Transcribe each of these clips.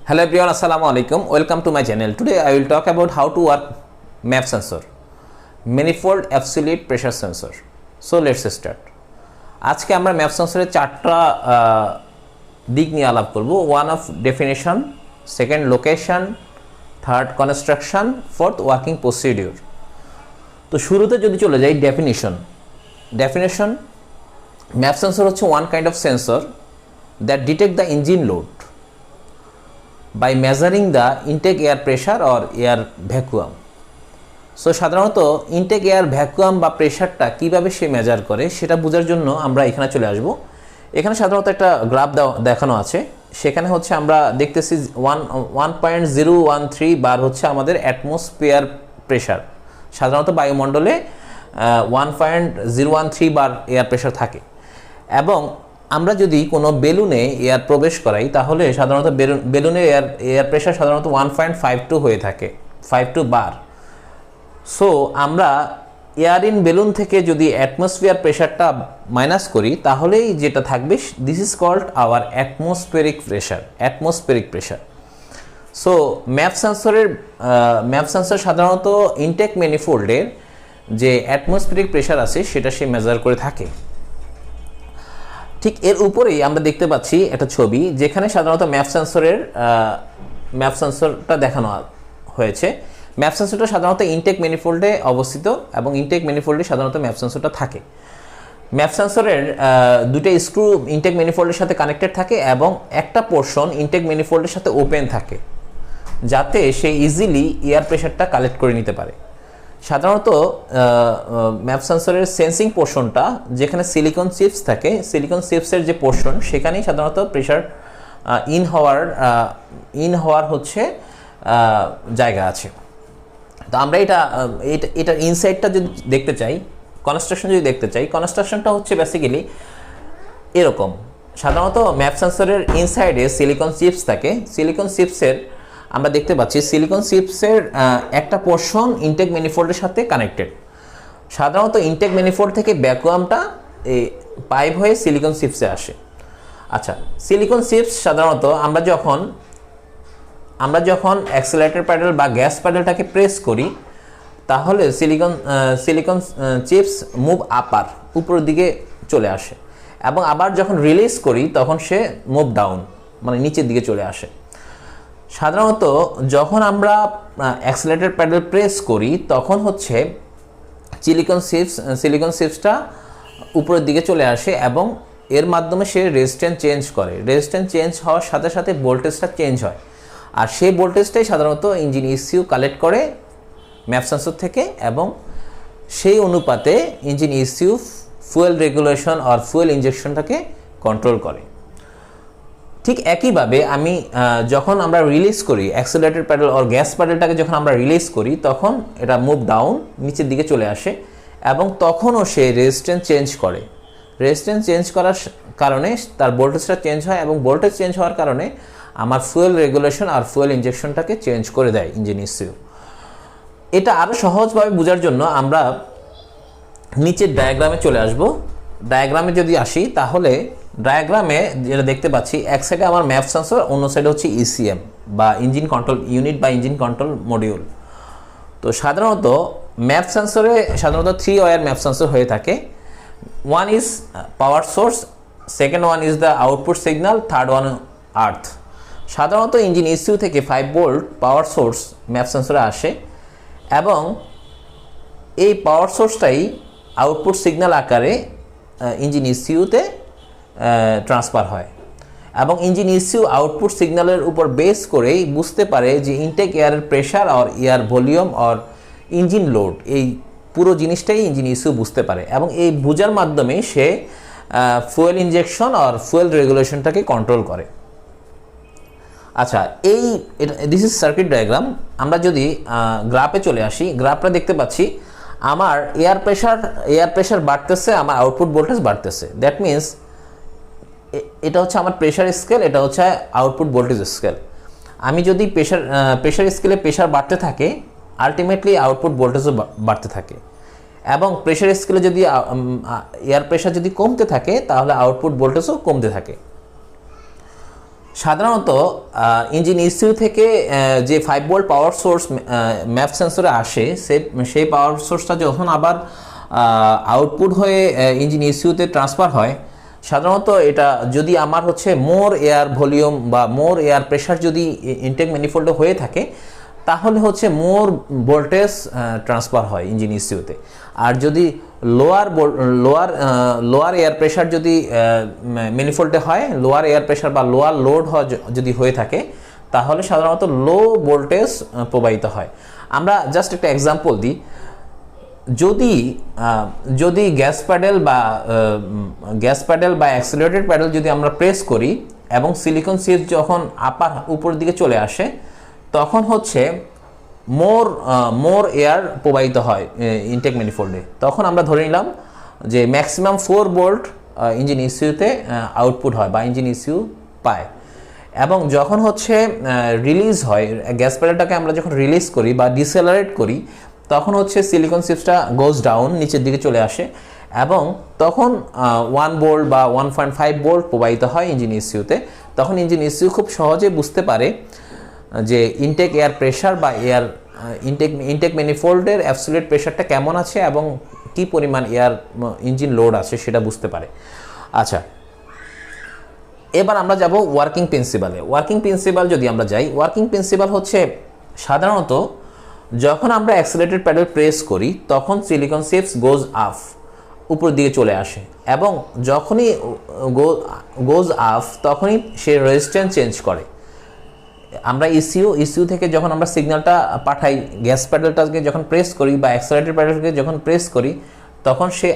Hello everyone, assalamu alaikum. Welcome to my channel. Today I will talk about how to work MAP sensor, manifold absolute pressure sensor. So let's start. আজকে আমরা MAP সেন্সরের চারটা দিক নিয়ে আলাপ করব। One of definition, second location, third construction, fourth working procedure. তো শুরুতে যদি চলে যাই ডেফিনেশন, MAP sensor হচ্ছে one kind of sensor that detect the engine load by measuring the intake air pressure or air vacuum. So সাধারণত intact air vacuum বা প্রেশারটা কীভাবে সে মেজার করে সেটা বোঝার জন্য আমরা এখানে চলে আসব। এখানে সাধারণত একটা গ্রাফ দেখানো আছে, সেখানে হচ্ছে আমরা দেখতেছি 1.013 বার হচ্ছে আমাদের অ্যাটমসফিয়ার প্রেশার। সাধারণত বায়ুমণ্ডলে 1.013 বার এয়ার প্রেশার থাকে, এবং আমরা যদি কোনো বেলুনে এয়ার প্রবেশ করাই তাহলে সাধারণত বেলুনের এয়ার প্রেশার সাধারণত 1.52 হয়ে থাকে, 52 বার। সো আমরা এয়ার ইন বেলুন থেকে যদি অ্যাটমসফিয়ার প্রেশারটা মাইনাস করি তাহলেই যেটা থাকবে, this is called our atmospheric pressure. So MAP sensor সাধারণত ইনটেক ম্যানিফোল্ডের যে অ্যাটমসফেরিক প্রেশার আছে সেটা সে মেজার করে থাকে। ঠিক এর উপরেই আমরা দেখতে পাচ্ছি একটা ছবি যেখানে সাধারণত MAP সেন্সরটা দেখানো হয়েছে। MAP সেন্সরটা সাধারণত ইনটেক ম্যানিফোল্ডে অবস্থিত, এবং ইনটেক ম্যানিফোল্ডে সাধারণত MAP সেন্সরটা থাকে। MAP সেন্সরের দুটো স্ক্রু ইনটেক ম্যানিফোল্ডের সাথে কানেক্টেড থাকে এবং একটা পোর্শন ইনটেক ম্যানিফোল্ডের সাথে ওপেন থাকে, যাতে সে ইজিলি এয়ার প্রেশারটা কালেক্ট করে নিতে পারে। সাধারণত MAP সেন্সরের সেন্সিং পোর্শনটা যেখানে সিলিকন চিপস থাকে, সিলিকন চিপসের যে পোর্শন সেখানেই সাধারণত প্রেশার ইন হওয়ার হচ্ছে জায়গা আছে। তো আমরা এটার ইনসাইডটা যদি দেখতে চাই, কনস্ট্রাকশনটা হচ্ছে বেসিক্যালি এরকম। সাধারণত MAP সেন্সরের ইনসাইডে সিলিকন চিপস থাকে। সিলিকন চিপসের আমরা দেখতে পাচ্ছি সিলিকন চিপসের একটা পোর্শন ইনটেক ম্যানিফোল্ডের সাথে কানেক্টেড। সাধারণত ইনটেক ম্যানিফোল্ড থেকে ভ্যাকুয়ামটা পাইপ হয়ে সিলিকন চিপসে আসে। আচ্ছা, সিলিকন চিপস সাধারণত আমরা যখন অ্যাক্সেলারেটর প্যাডেল বা গ্যাস প্যাডেলটাকে প্রেস করি তাহলে সিলিকন চিপস মুভ আপার, উপরের দিকে চলে আসে, এবং আবার যখন রিলিজ করি তখন সে মুভ ডাউন, মানে নিচের দিকে চলে আসে। সাধারণত যখন আমরা অ্যাক্সেলারেটর প্যাডেল প্রেস করি তখন হচ্ছে সিলিকন চিপসটা উপরের দিকে চলে আসে, এবং এর মাধ্যমে সে রেজিস্ট্যান্স চেঞ্জ করে। রেজিস্ট্যান্স চেঞ্জ হওয়ার সাথে সাথে ভোল্টেজটা চেঞ্জ হয়, আর সেই ভোল্টেজটাই সাধারণত ইঞ্জিন ECU কালেক্ট করে MAP সেন্সর থেকে, এবং সেই অনুপাতে ইঞ্জিন ECU ফুয়েল রেগুলেশন আর ফুয়েল ইনজেকশনটাকে কন্ট্রোল করে। ঠিক একইভাবে যখন আমরা রিলিজ করি অ্যাক্সেলারেটর প্যাডেল আর গ্যাস প্যাডেলটাকে, যখন আমরা রিলিজ করি তখন এটা মুভ ডাউন, নিচের দিকে চলে আসে, এবং তখনও সে রেজিস্ট্যান্স চেঞ্জ করে। রেজিস্ট্যান্স চেঞ্জ করার কারণে তার ভোল্টেজটা চেঞ্জ হয়, এবং ভোল্টেজ চেঞ্জ হওয়ার কারণে আমার ফুয়েল রেগুলেশন আর ফুয়েল ইনজেকশনটাকে চেঞ্জ করে দেয় ইঞ্জিন ECU। এটা আরও সহজভাবে বোঝার জন্য আমরা নিচের ডায়াগ্রামে চলে আসব। ডায়াগ্রামে যদি আসি তাহলে ডায়াগ্রামে যেটা দেখতে পাচ্ছি, এক সাইডে আমার MAP সেন্সর, অন্য সাইডে হচ্ছে ECM বা ইঞ্জিন কন্ট্রোল ইউনিট বা ইঞ্জিন কন্ট্রোল মডিউল। তো সাধারণত MAP সেন্সরে সাধারণত 3 ওয়্যার MAP সেন্সর হয়ে থাকে। One is power source, second one is the output signal, third one আর্থ। সাধারণত ইঞ্জিন ECU থেকে 5 ভোল্ট পাওয়ার সোর্স MAP সেন্সরে আসে, এবং এই পাওয়ার সোর্সটাই আউটপুট সিগন্যাল আকারে ইঞ্জিন ECUতে ট্রান্সফার হয়, এবং ইঞ্জিন ECU আউটপুট সিগন্যালের উপর বেস করেই বুঝতে পারে যে ইনটেক এয়ারের প্রেশার আর এয়ার ভলিউম আর ইঞ্জিন লোড, এই পুরো জিনিসটাই ইঞ্জিন ECU বুঝতে পারে, এবং এই বোঝার মাধ্যমে সে ফুয়েল ইনজেকশন আর ফুয়েল রেগুলেশনটাকে কন্ট্রোল করে। আচ্ছা, দিস ইজ সার্কিট ডায়াগ্রাম। আমরা যদি গ্রাফে চলে আসি, গ্রাফটা দেখতে পাচ্ছি আমার এয়ার প্রেশার বাড়তেছে, আমার আউটপুট ভোল্টেজ বাড়তেছে। দ্যাট মিনস এটা হচ্ছে আমার প্রেশার স্কেল, এটা হচ্ছে আউটপুট ভোল্টেজ স্কেল। আমি যদি প্রেশার স্কেলে প্রেশার বাড়তে থাকে, আলটিমেটলি আউটপুট ভোল্টেজও বাড়তে থাকে, এবং প্রেশার স্কেলে যদি এয়ার প্রেশার যদি কমতে থাকে তাহলে আউটপুট ভোল্টেজও কমতে থাকে। সাধারণত ইঞ্জিন ইসিউ থেকে যে 5 ভোল্ট পাওয়ার সোর্স ম্যাপ সেন্সরে আসে সেই পাওয়ার সোর্সটা যখন আবার আউটপুট হয়ে ইঞ্জিন ইসিউতে ট্রান্সফার হয়, সাধারণত এটা যদি আমার হচ্ছে মোর এয়ার ভলিউম বা মোর এয়ার প্রেশার যদি ইনটেক ম্যানিফোল্ডে হয়ে থাকে, তাহলে হচ্ছে মোর ভোল্টেজ ট্রান্সফার হয় ইঞ্জিন ইসিউতে। আর যদি লোয়ার এয়ার প্রেশার যদি ম্যানিফোল্ডে হয়, লোয়ার এয়ার প্রেশার বা লোয়ার লোড যদি হয়ে থাকে, তাহলে সাধারণত লো ভোল্টেজ প্রবাহিত হয়। আমরা জাস্ট একটা এক্সাম্পল দিই। যদি গ্যাস প্যাডেল বা অ্যাক্সিলারেটেড প্যাডেল যদি আমরা প্রেস করি এবং সিলিকন সিপ যখন উপর দিকে চলে আসে, তখন হচ্ছে মোর এয়ার প্রবাহিত হয় ইনটেক ম্যানিফোল্ডে। তখন আমরা ধরে নিলাম যে ম্যাক্সিমাম 4 ভোল্ট ইঞ্জিন ইসিউতে আউটপুট হয় বা ইঞ্জিন ইসিউ পায়। এবং যখন হচ্ছে রিলিজ হয়, গ্যাস প্যাডেলটাকে আমরা যখন রিলিজ করি বা ডিসেলারেট করি, তখন হচ্ছে সিলিকন চিপসটা গোজ ডাউন, নিচের দিকে চলে আসে এবং তখন 1 ভোল্ট বা 1.5 ভোল্ট প্রবাহিত হয় ইঞ্জিন ইসিউতে। তখন ইঞ্জিন ইসিউ খুব সহজে বুঝতে পারে যে ইনটেক এয়ার প্রেশার বা ইনটেক ম্যানিফোল্ডের অ্যাবসলিউট প্রেশারটা কেমন আছে এবং কি পরিমাণ এয়ার ইঞ্জিন লোড আছে সেটা বুঝতে পারে। আচ্ছা, এবার আমরা যাব ওয়ার্কিং প্রিন্সিপালে। ওয়ার্কিং প্রিন্সিপাল যদি আমরা যাই, ওয়ার্কিং প্রিন্সিপাল হচ্ছে সাধারণত যখন আমরা অ্যাক্সিলারেটেড প্যাডেল প্রেস করি, তখন সিলিকন চিপস গোজ আপ, উপর দিকে চলে আসে এবং যখনই গোজ আপ তখনই সে রেজিস্ট্যান্স চেঞ্জ করে। আমরা ইসিউ থেকে যখন আমরা সিগন্যালটা পাঠাই, গ্যাস প্যাডেলটাকে যখন প্রেস করি বা অ্যাক্সিলারেটেড প্যাডেলকে যখন প্রেস করি, তখন সে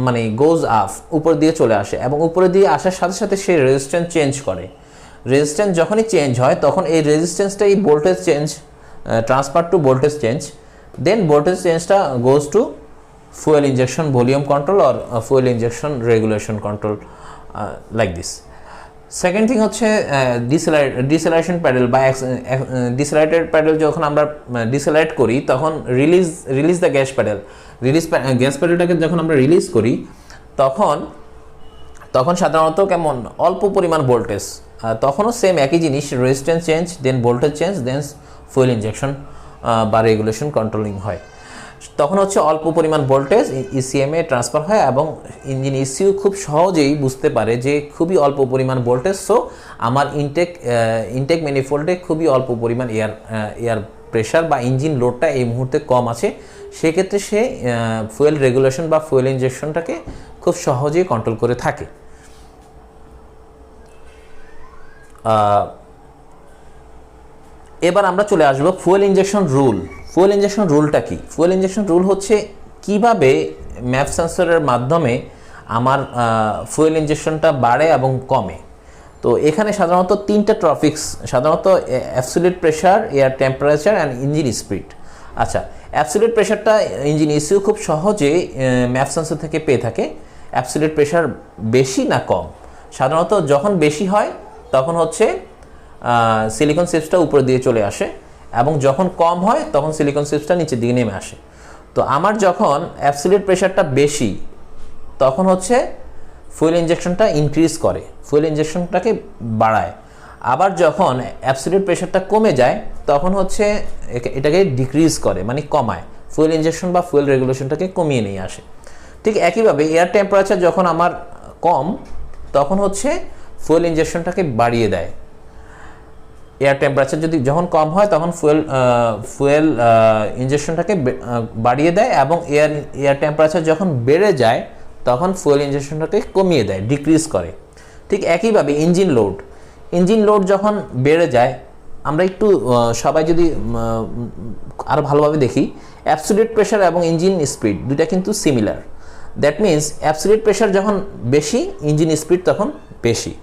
মানে গোজ আপ, উপর দিয়ে চলে আসে এবং উপরে দিয়ে আসার সাথে সাথে সে রেজিস্ট্যান্স চেঞ্জ করে। রেজিস্ট্যান্স যখনই চেঞ্জ হয়, তখন এই রেজিস্ট্যান্সটাই voltage change transfer to voltage change, then voltage চেঞ্জটা goes to fuel injection volume control or fuel injection regulation control like this. Second thing হচ্ছে ডিসেলারেশন প্যাডেল বা ডিসেলারেটেড প্যাডেল যখন আমরা ডিসেলারেট করি, তখন রিলিজ দ্য গ্যাস প্যাডেলটাকে যখন আমরা রিলিজ করি, তখন সাধারণত কেমন অল্প পরিমাণ ভোল্টেজ, তখনও সেম একই জিনিস, resistance change, then voltage change, দেন ফুয়েল ইনজেকশন বা রেগুলেশন কন্ট্রোলিং হয়। তখন হচ্ছে অল্প পরিমাণ ভোল্টেজ ইসিএমে ট্রান্সফার হয় এবং ইঞ্জিন ইসিউ খুব সহজেই বুঝতে পারে যে খুবই অল্প পরিমাণ ভোল্টেজ, সো আমার ইনটেক ম্যানিফোল্ডে খুবই অল্প পরিমাণ এয়ার প্রেশার বা ইঞ্জিন লোডটা এই মুহূর্তে কম আছে। সেক্ষেত্রে সে ফুয়েল রেগুলেশন বা ফুয়েল ইনজেকশনটাকে খুব সহজেই কন্ট্রোল করে থাকে। এবার আমরা চলে আসবো fuel injection rule. Fuel injection রুলটা কি? ফুয়েল ইনজেকশন রুল হচ্ছে কিভাবে ম্যাপ সেন্সরের মাধ্যমে আমার ফুয়েল ইনজেকশনটা বাড়ে এবং কমে। তো এখানে সাধারণত 3টা টপিকস, সাধারণত absolute pressure, air temperature and engine speed. আচ্ছা, অ্যাবসলিউট প্রেশারটা ইঞ্জিন ইসিউ খুব সহজে ম্যাপ সেন্সর থেকে পেয়ে থাকে। অ্যাবসলিউট প্রেশার বেশি না কম? সাধারণত যখন বেশি হয় তখন হচ্ছে সিলিকন চিপসটা উপর দিয়ে চলে আসে এবং যখন কম হয় তখন সিলিকন চিপসটা নিচের দিকে নেমে আসে। তো আমার যখন অ্যাবসলিউট প্রেশারটা বেশি, তখন হচ্ছে ফুয়েল ইনজেকশনটা ইনক্রিজ করে, ফুয়েল ইনজেকশনটাকে বাড়ায়। আবার যখন অ্যাবসলিউট প্রেশারটা কমে যায়, তখন হচ্ছে এটাকে ডিক্রিজ করে, মানে কমায়, ফুয়েল ইনজেকশন বা ফুয়েল রেগুলেশনটাকে কমিয়ে নিয়ে আসে। ঠিক একইভাবে এয়ার টেম্পারেচার যখন আমার কম, তখন হচ্ছে ফুয়েল ইনজেকশনটাকে বাড়িয়ে দেয়। এয়ার টেম্পারেচার যখন কম হয়, তখন ফুয়েল ইনজেকশনটাকে বাড়িয়ে দেয় এবং এয়ার টেম্পারেচার যখন বেড়ে যায়, তখন ফুয়েল ইনজেকশনটাকে কমিয়ে দেয়, ডিক্রিজ করে। ঠিক একইভাবে ইঞ্জিন লোড যখন বেড়ে যায়, আমরা একটু সবাই যদি আরও ভালোভাবে দেখি, অ্যাবসলিউট প্রেশার এবং ইঞ্জিন স্পিড দুইটা কিন্তু similar. That means absolute pressure যখন বেশি, ইঞ্জিন স্পিড তখন বেশি।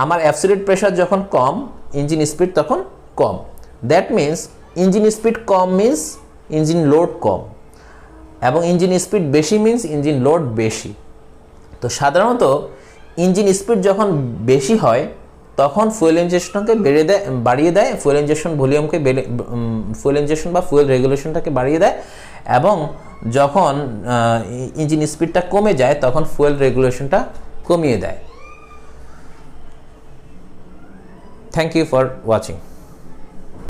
আমার অ্যাবসলিউট প্রেশার যখন কম, ইঞ্জিন স্পিড তখন কম। দ্যাট মিনস ইঞ্জিন স্পিড কম মিনস ইঞ্জিন লোড কম, এবং ইঞ্জিন স্পিড বেশি মিনস ইঞ্জিন লোড বেশি। তো সাধারণত ইঞ্জিন স্পিড যখন বেশি হয়, তখন ফুয়েল ইনজেকশনকে বাড়িয়ে দেয়, ফুয়েল ইনজেকশন ভলিউমকে ফুয়েল ইনজেকশন বা ফুয়েল রেগুলেশনটাকে বাড়িয়ে দেয়, এবং যখন ইঞ্জিন স্পিডটা কমে যায়, তখন ফুয়েল রেগুলেশনটা কমিয়ে দেয়। Thank you for watching.